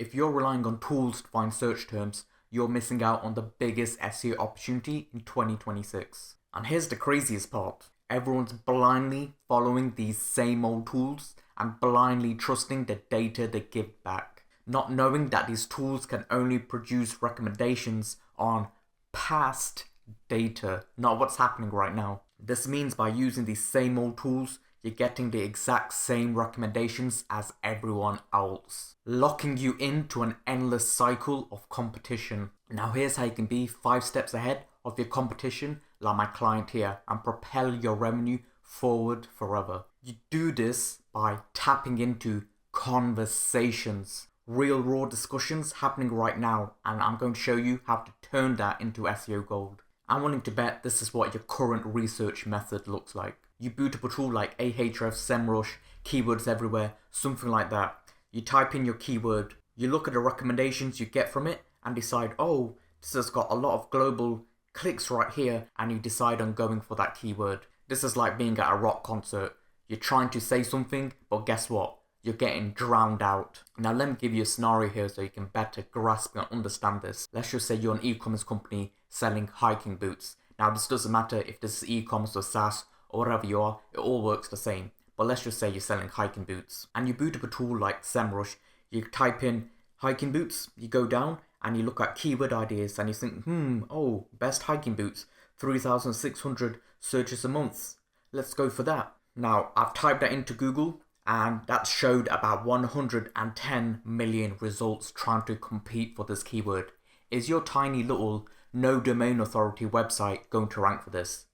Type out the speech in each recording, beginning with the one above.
If you're relying on tools to find search terms, you're missing out on the biggest SEO opportunity in 2026. And here's the craziest part. Everyone's blindly following these same old tools and blindly trusting the data they give back, not knowing that these tools can only produce recommendations on past data, not what's happening right now. This means by using these same old tools, you're getting the exact same recommendations as everyone else, locking you into an endless cycle of competition. Now here's how you can be 5 steps ahead of your competition, like my client here, and propel your revenue forward forever. You do this by tapping into conversations, real raw discussions happening right now, and I'm going to show you how to turn that into SEO gold. I'm willing to bet this is what your current research method looks like. You boot up a tool like Ahrefs, SEMrush, Keywords Everywhere, something like that. You type in your keyword, you look at the recommendations you get from it and decide, oh, this has got a lot of global clicks right here, and you decide on going for that keyword. This is like being at a rock concert. You're trying to say something, but guess what? You're getting drowned out. Now let me give you a scenario here so you can better grasp and understand this. Let's just say you're an e-commerce company selling hiking boots. Now this doesn't matter if this is e-commerce or SaaS or whatever you are, it all works the same. But let's just say you're selling hiking boots and you boot up a tool like SEMrush. You type in hiking boots, you go down and you look at keyword ideas and you think, oh, best hiking boots, 3,600 searches a month. Let's go for that. Now I've typed that into Google and that showed about 110 million results trying to compete for this keyword. Is your tiny little no domain authority website going to rank for this?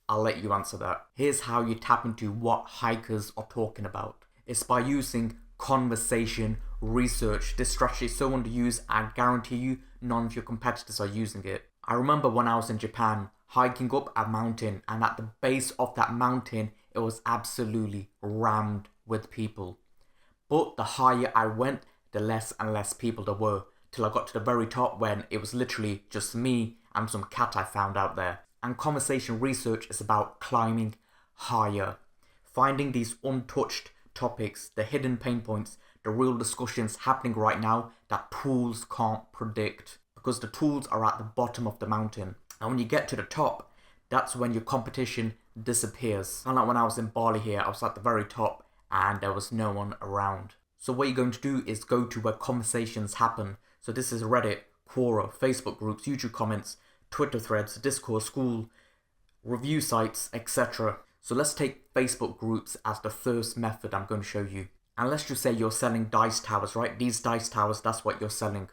I'll let you answer that. Here's how you tap into what hikers are talking about. It's by using conversation research. This strategy is so underused, I guarantee you none of your competitors are using it. I remember when I was in Japan hiking up a mountain, and at the base of that mountain it was absolutely rammed with people. But the higher I went, the less and less people there were, till I got to the very top when it was literally just me and some cat I found out there. And conversation research is about climbing higher, finding these untouched topics, the hidden pain points, the real discussions happening right now that tools can't predict, because the tools are at the bottom of the mountain. And when you get to the top, that's when your competition disappears. And like when I was in Bali here, I was at the very top and there was no one around. So what you're going to do is go to where conversations happen. So this is Reddit, Quora, Facebook groups, YouTube comments, Twitter threads, Discord, school, review sites, etc. So let's take Facebook groups as the first method I'm going to show you. And let's just say you're selling dice towers, right? These dice towers, that's what you're selling.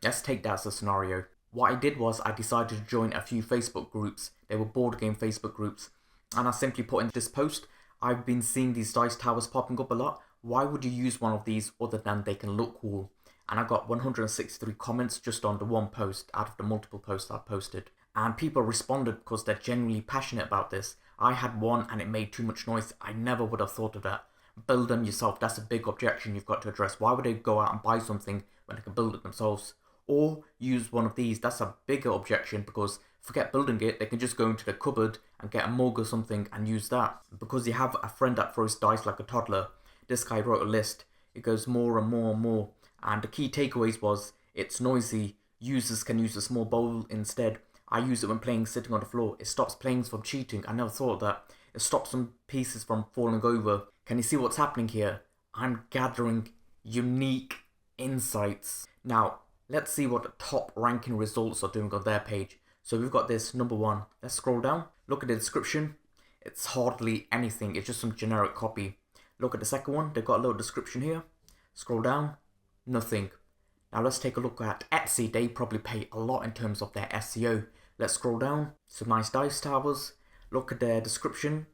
Let's take that as a scenario. What I did was I decided to join a few Facebook groups. They were board game Facebook groups. And I simply put in this post, I've been seeing these dice towers popping up a lot. Why would you use one of these other than they can look cool? And I got 163 comments just on the one post out of the multiple posts I posted. And people responded because they're genuinely passionate about this. I had one and it made too much noise. I never would have thought of that. Build them yourself. That's a big objection you've got to address. Why would they go out and buy something when they can build it themselves? Or use one of these. That's a bigger objection because forget building it. They can just go into the cupboard and get a mug or something and use that. Because you have a friend that throws dice like a toddler. This guy wrote a list. It goes more and more and more. And the key takeaways was, it's noisy, users can use a small bowl instead. I use it when playing sitting on the floor. It stops players from cheating. I never thought of that. It stops some pieces from falling over. Can you see what's happening here? I'm gathering unique insights. Now, let's see what the top ranking results are doing on their page. So we've got this number 1. Let's scroll down. Look at the description. It's hardly anything. It's just some generic copy. Look at the second one. They've got a little description here. Scroll down. Nothing. Now let's take a look at Etsy. They probably pay a lot in terms of their SEO. Let's scroll down. Some nice dice towers. Look at their description.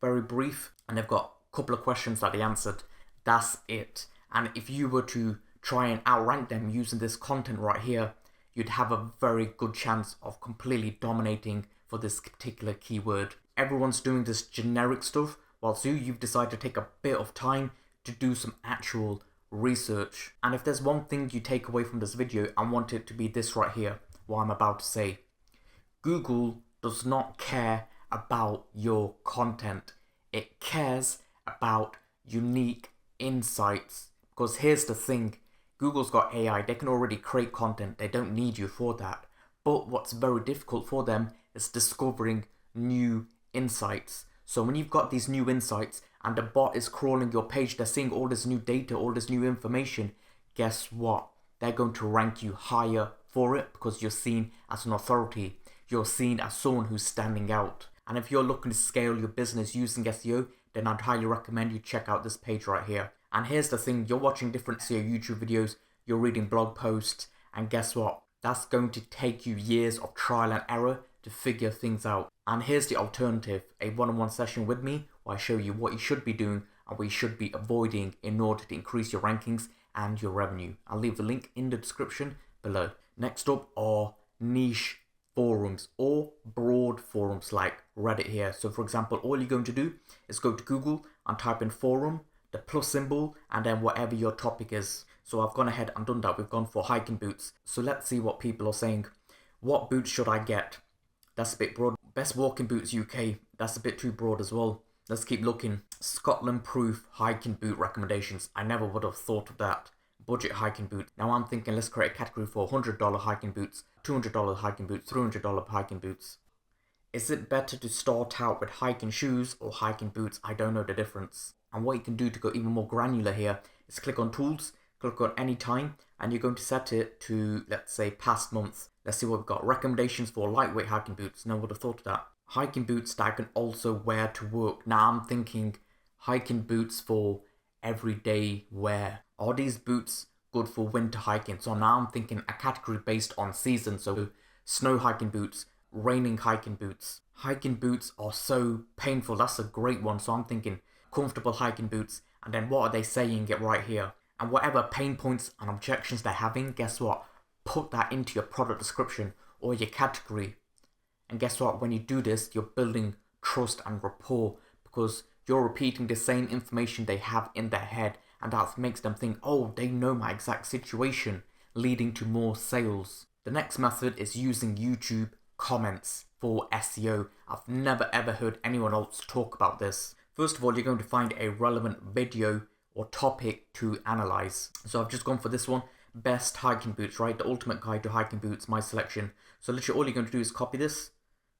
Very brief. And they've got a couple of questions that they answered. That's it. And if you were to try and outrank them using this content right here, you'd have a very good chance of completely dominating for this particular keyword. Everyone's doing this generic stuff, whilst you've decided to take a bit of time to do some actual research. And if there's one thing you take away from this video, I want it to be this right here, what I'm about to say. Google does not care about your content. It cares about unique insights. Because here's the thing, Google's got AI, they can already create content, they don't need you for that. But what's very difficult for them is discovering new insights. So when you've got these new insights and the bot is crawling your page, they're seeing all this new data, all this new information, guess what? They're going to rank you higher for it because you're seen as an authority. You're seen as someone who's standing out. And if you're looking to scale your business using SEO, then I'd highly recommend you check out this page right here. And here's the thing, you're watching different SEO YouTube videos, you're reading blog posts, and guess what? That's going to take you years of trial and error to figure things out. And here's the alternative, a one-on-one session with me where I show you what you should be doing and what you should be avoiding in order to increase your rankings and your revenue. I'll leave the link in the description below. Next up are niche forums or broad forums like Reddit here. So for example, all you're going to do is go to Google and type in forum, the plus symbol, and then whatever your topic is. So I've gone ahead and done that. We've gone for hiking boots. So let's see what people are saying. What boots should I get? That's a bit broad. Best walking boots UK. That's a bit too broad as well. Let's keep looking. Scotland proof hiking boot recommendations. I never would have thought of that. Budget hiking boot. Now I'm thinking let's create a category for $100 hiking boots, $200 hiking boots, $300 hiking boots. Is it better to start out with hiking shoes or hiking boots? I don't know the difference. And what you can do to go even more granular here is click on tools, click on anytime, and you're going to set it to, let's say, past month. Let's see what we've got. Recommendations for lightweight hiking boots. Never would have thought of that. Hiking boots that I can also wear to work. Now I'm thinking hiking boots for everyday wear. Are these boots good for winter hiking? So now I'm thinking a category based on season. So snow hiking boots, raining hiking boots. Hiking boots are so painful. That's a great one. So I'm thinking comfortable hiking boots. And then what are they saying it right here? And whatever pain points and objections they're having, guess what? Put that into your product description or your category. And guess what? When you do this, you're building trust and rapport because you're repeating the same information they have in their head, and that makes them think, oh, they know my exact situation, leading to more sales. The next method is using YouTube comments for SEO. I've never ever heard anyone else talk about this. First of all, you're going to find a relevant video or topic to analyze. So I've just gone for this one, best hiking boots, right? The ultimate guide to hiking boots, my selection. So literally all you're going to do is copy this,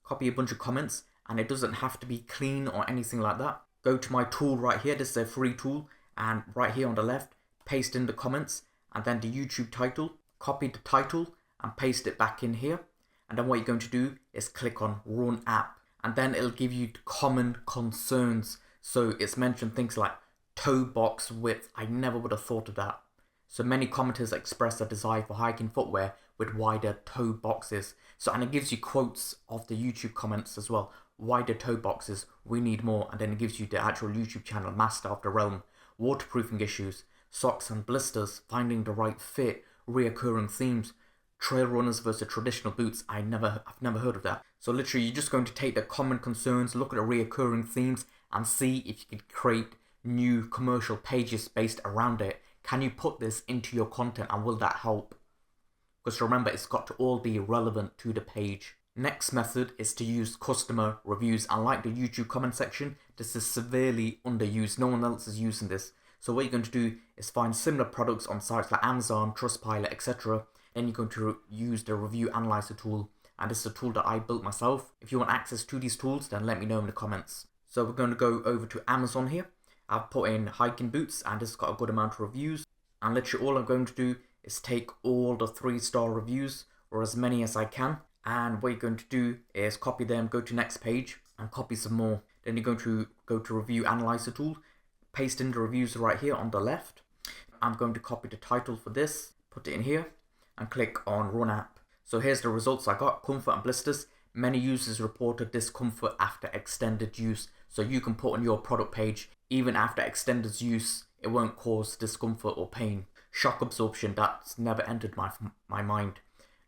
copy a bunch of comments, and it doesn't have to be clean or anything like that. Go to my tool right here, this is a free tool, and right here on the left, paste in the comments, and then the YouTube title, copy the title, and paste it back in here. And then what you're going to do is click on Run App, and then it'll give you common concerns. So it's mentioned things like toe box width. I never would have thought of that. So many commenters express a desire for hiking footwear with wider toe boxes. So, and it gives you quotes of the YouTube comments as well. Wider toe boxes, we need more. And then it gives you the actual YouTube channel, Master of the Realm. Waterproofing issues, socks and blisters, finding the right fit, reoccurring themes, trail runners versus traditional boots. I've never heard of that. So literally you're just going to take the common concerns, look at the reoccurring themes, and see if you could create new commercial pages based around it. Can you put this into your content and will that help? Because remember, it's got to all be relevant to the page. Next method is to use customer reviews, and like the YouTube comment section, this is severely underused. No one else is using this. So what you're going to do is find similar products on sites like Amazon, Trustpilot, etc. Then you're going to use the review analyzer tool, and this is a tool that I built myself. If you want access to these tools, then let me know in the comments. So we're going to go over to Amazon here. I've put in hiking boots, and it's got a good amount of reviews. And literally all I'm going to do is take all the 3-star reviews, or as many as I can. And what you're going to do is copy them, go to next page, and copy some more. Then you're going to go to review analyzer tool, paste in the reviews right here on the left. I'm going to copy the title for this, put it in here, and click on Run App. So here's the results I got. Comfort and blisters. Many users reported discomfort after extended use. So you can put on your product page, even after extended use, it won't cause discomfort or pain. Shock absorption, that's never entered my mind.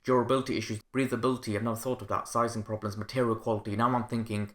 Durability issues, breathability, I've never thought of that. Sizing problems, material quality. Now I'm thinking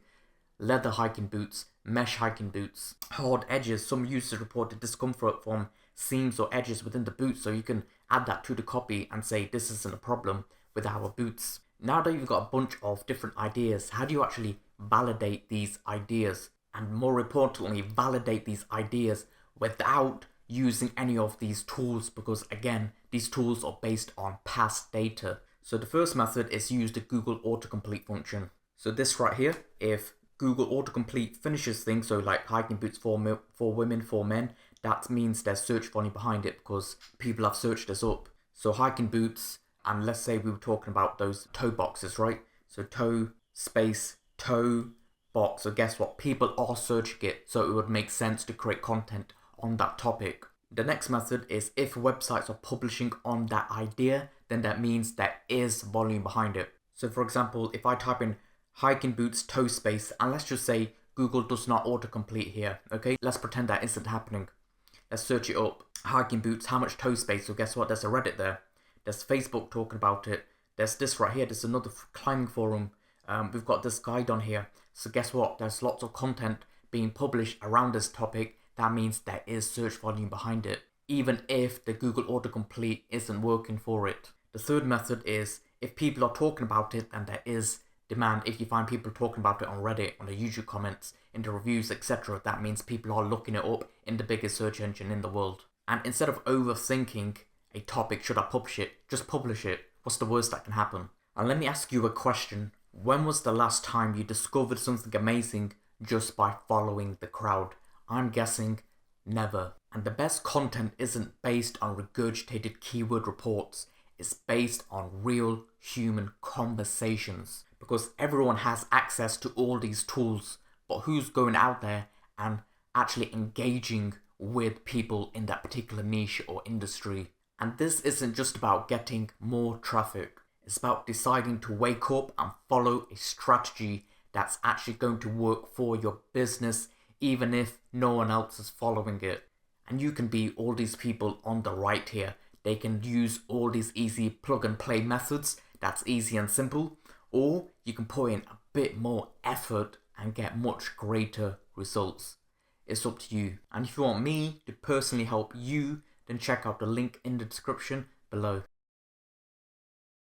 leather hiking boots, mesh hiking boots. Hard edges, some users reported discomfort from seams or edges within the boot, so you can add that to the copy and say this isn't a problem with our boots. Now that you've got a bunch of different ideas, how do you actually validate these ideas? And more importantly, validate these ideas without using any of these tools because again, these tools are based on past data. So the first method is use the Google autocomplete function. So this right here, if Google autocomplete finishes things, so like hiking boots for women, for men, that means there's search volume behind it because people have searched this up. So hiking boots, and let's say we were talking about those toe boxes, right? So toe space toe box. So guess what? People are searching it, so it would make sense to create content on that topic. The next method is if websites are publishing on that idea, then that means there is volume behind it. So for example, if I type in hiking boots toe space, and let's just say Google does not autocomplete here, okay? Let's pretend that isn't happening. Let's search it up. Hiking boots, how much toe space? So guess what? There's a Reddit there. There's Facebook talking about it. There's this right here. There's another climbing forum. We've got this guide on here. So guess what? There's lots of content being published around this topic. That means there is search volume behind it, even if the Google autocomplete isn't working for it. The third method is if people are talking about it, then there is demand. If you find people talking about it on Reddit, on the YouTube comments, in the reviews, etc., that means people are looking it up in the biggest search engine in the world. And instead of overthinking a topic, should I publish it? Just publish it. What's the worst that can happen? And let me ask you a question. When was the last time you discovered something amazing just by following the crowd? I'm guessing never. And the best content isn't based on regurgitated keyword reports. It's based on real human conversations. Because everyone has access to all these tools, but who's going out there and actually engaging with people in that particular niche or industry? And this isn't just about getting more traffic. It's about deciding to wake up and follow a strategy that's actually going to work for your business, even if no one else is following it. And you can be all these people on the right here. They can use all these easy plug and play methods. That's easy and simple. Or you can put in a bit more effort and get much greater results. It's up to you. And if you want me to personally help you, then check out the link in the description below.